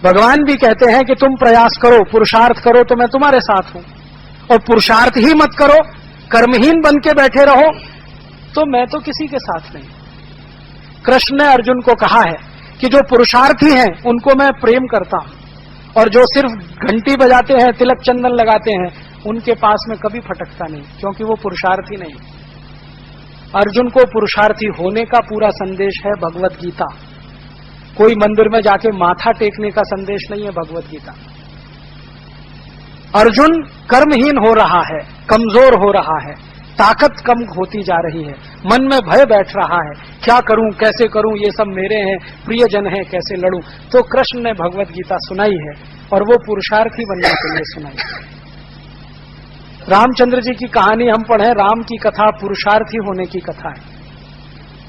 भगवान भी कहते हैं कि तुम प्रयास करो, पुरुषार्थ करो तो मैं तुम्हारे साथ हूं, और पुरुषार्थ ही मत करो, कर्महीन बन के बैठे रहो तो मैं तो किसी के साथ नहीं। कृष्ण ने अर्जुन को कहा है कि जो पुरुषार्थी हैं उनको मैं प्रेम करता हूं, और जो सिर्फ घंटी बजाते हैं, तिलक चंदन लगाते हैं, उनके पास में कभी फटकता नहीं, क्योंकि वो पुरुषार्थी नहीं। अर्जुन को पुरुषार्थी होने का पूरा संदेश है भगवत गीता। कोई मंदिर में जाके माथा टेकने का संदेश नहीं है भगवत गीता। अर्जुन कर्महीन हो रहा है, कमजोर हो रहा है, ताकत कम होती जा रही है, मन में भय बैठ रहा है, क्या करूं, कैसे करूं, ये सब मेरे हैं, प्रियजन है, कैसे लड़ूं। तो कृष्ण ने भगवत गीता सुनाई है, और वो पुरुषार्थी बनने के लिए सुनाई है। रामचंद्र जी की कहानी हम पढ़े, राम की कथा पुरुषार्थी होने की कथा है।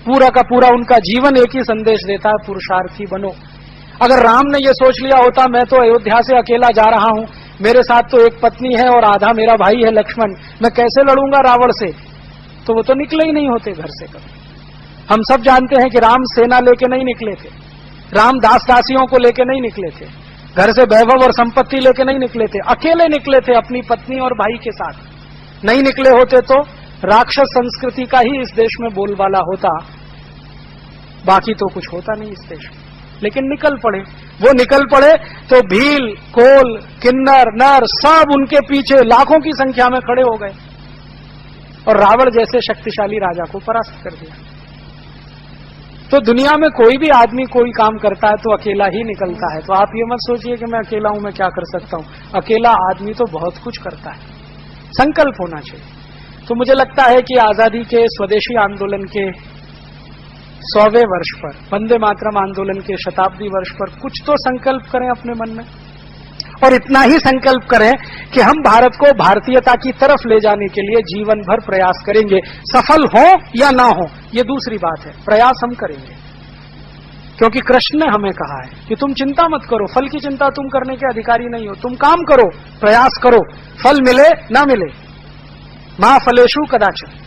पूरा का पूरा उनका जीवन एक ही संदेश देता है, पुरुषार्थी बनो। अगर राम ने ये सोच लिया होता मैं तो अयोध्या से अकेला जा रहा हूं, मेरे साथ तो एक पत्नी है और आधा मेरा भाई है लक्ष्मण, मैं कैसे लड़ूंगा रावण से, तो वो तो निकले ही नहीं होते घर से कभी। हम सब जानते हैं कि राम सेना लेके नहीं निकले थे, राम दास दासियों को लेके नहीं निकले थे, घर से वैभव और संपत्ति लेके नहीं निकले थे, अकेले निकले थे अपनी पत्नी और भाई के साथ। नहीं निकले होते तो राक्षस संस्कृति का ही इस देश में बोलबाला होता, बाकी तो कुछ होता नहीं इस देश में। लेकिन निकल पड़े, वो निकल पड़े तो भील, कोल, किन्नर, नर सब उनके पीछे लाखों की संख्या में खड़े हो गए और रावण जैसे शक्तिशाली राजा को परास्त कर दिया। तो दुनिया में कोई भी आदमी कोई काम करता है तो अकेला ही निकलता है। तो आप ये मत सोचिए कि मैं अकेला हूं, मैं क्या कर सकता हूं। अकेला आदमी तो बहुत कुछ करता है, संकल्प होना चाहिए। तो मुझे लगता है कि आजादी के स्वदेशी आंदोलन के 100वें वर्ष पर, वंदे मातरम आंदोलन के शताब्दी वर्ष पर कुछ तो संकल्प करें अपने मन में, और इतना ही संकल्प करें कि हम भारत को भारतीयता की तरफ ले जाने के लिए जीवन भर प्रयास करेंगे। सफल हो या ना हो ये दूसरी बात है, प्रयास हम करेंगे। क्योंकि कृष्ण ने हमें कहा है कि तुम चिंता मत करो, फल की चिंता तुम करने के अधिकारी नहीं हो, तुम काम करो, प्रयास करो, फल मिले ना मिले, मा फलेषु कदाचन।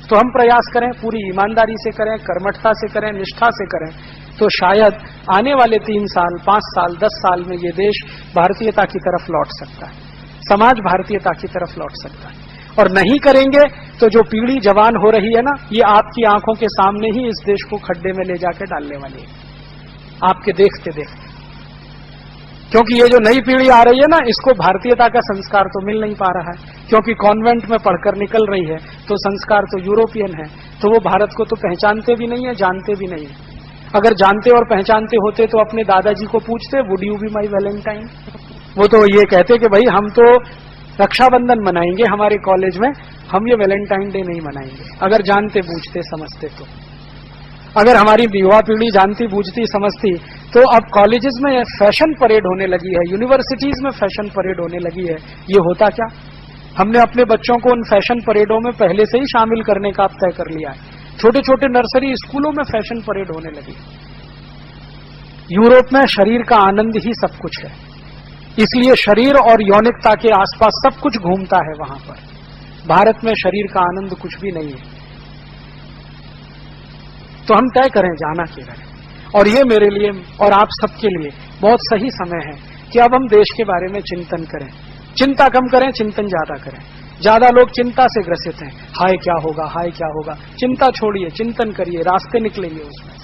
तो हम प्रयास करें, पूरी ईमानदारी से करें, कर्मठता से करें, निष्ठा से करें, तो शायद आने वाले 3 साल, 5 साल, 10 साल में ये देश भारतीयता की तरफ लौट सकता है, समाज भारतीयता की तरफ लौट सकता है। और नहीं करेंगे तो जो पीढ़ी जवान हो रही है ना, ये आपकी आंखों के सामने ही इस देश को खड्डे में ले जाके डालने वाली है, आपके देखते देखते। क्योंकि ये जो नई पीढ़ी आ रही है ना, इसको भारतीयता का संस्कार तो मिल नहीं पा रहा है, क्योंकि कॉन्वेंट में पढ़कर निकल रही है, तो संस्कार तो यूरोपियन है, तो वो भारत को तो पहचानते भी नहीं है, जानते भी नहीं है। अगर जानते और पहचानते होते तो अपने दादाजी को पूछते, would you be my Valentine. वो तो ये कहते कि भाई हम तो रक्षाबंधन मनाएंगे हमारे कॉलेज में, हम ये वैलेंटाइन डे नहीं मनाएंगे। अगर जानते बूझते समझते तो, अगर हमारी युवा पीढ़ी जानती बूझती समझती तो अब कॉलेजेस में फैशन परेड होने लगी है, यूनिवर्सिटीज में फैशन परेड होने लगी है, ये होता क्या? हमने अपने बच्चों को उन फैशन परेडों में पहले से ही शामिल करने का तय कर लिया है। छोटे छोटे नर्सरी स्कूलों में फैशन परेड होने लगी। यूरोप में शरीर का आनंद ही सब कुछ है, इसलिए शरीर और यौनिकता के आसपास सब कुछ घूमता है वहां पर। भारत में शरीर का आनंद कुछ भी नहीं है। तो हम तय करें जाना किधर है, और ये मेरे लिए और आप सबके लिए बहुत सही समय है कि अब हम देश के बारे में चिंतन करें। चिंता कम करें, चिंतन ज्यादा करें। ज्यादा लोग चिंता से ग्रसित हैं, हाय क्या होगा, हाय क्या होगा। चिंता छोड़िए, चिंतन करिए, रास्ते निकलेंगे उसमें।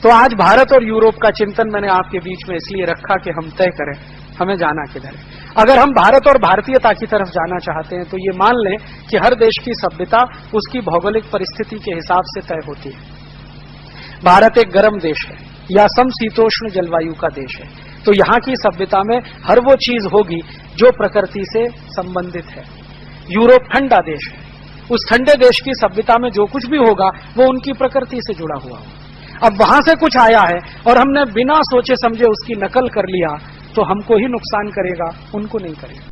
तो आज भारत और यूरोप का चिंतन मैंने आपके बीच में इसलिए रखा कि हम तय करें हमें जाना किधर है। अगर हम भारत और भारतीयता की तरफ जाना चाहते हैं तो ये मान लें कि हर देश की सभ्यता उसकी भौगोलिक परिस्थिति के हिसाब से तय होती है। भारत एक गर्म देश है या समशीतोष्ण जलवायु का देश है, तो यहाँ की सभ्यता में हर वो चीज होगी जो प्रकृति से संबंधित है। यूरोप ठंडा देश है, उस ठंडे देश की सभ्यता में जो कुछ भी होगा वो उनकी प्रकृति से जुड़ा हुआ होगा। अब वहां से कुछ आया है और हमने बिना सोचे समझे उसकी नकल कर लिया तो हमको ही नुकसान करेगा, उनको नहीं करेगा।